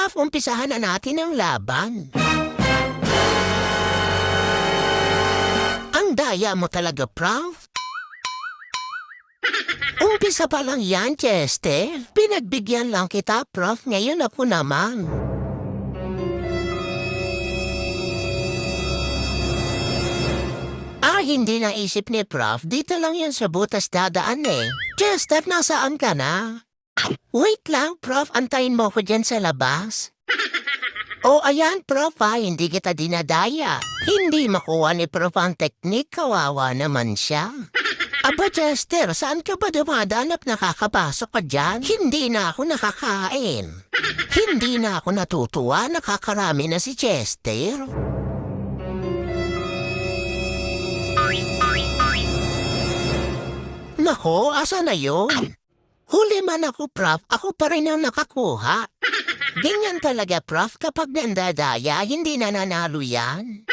Prof, umpisahan na natin ang laban. Ang daya mo talaga, Prof. Umpisa pa lang yan, Chester. Pinagbigyan lang kita, Prof. Ngayon ako naman. Hindi naisip ni Prof. Dito lang yan sa butas dadaan eh. Chester, nasaan ka na? Wait lang, Prof. Antayin mo ko dyan sa labas. Oh, ayan, Prof. Hindi kita dinadaya. Hindi makuha ni Prof. ang teknik. Kawawa naman siya. Aba, Chester, saan ka ba dumadaan at nakakapasok ka dyan? Hindi na ako nakakain. Hindi na ako natutuwa. Nakakarami na si Chester. Nako, asa na yun? Huli man ako, Prof. Ako pa rin ang nakakuha. Ganyan talaga, Prof. Kapag nandadaya, hindi nananalo yan.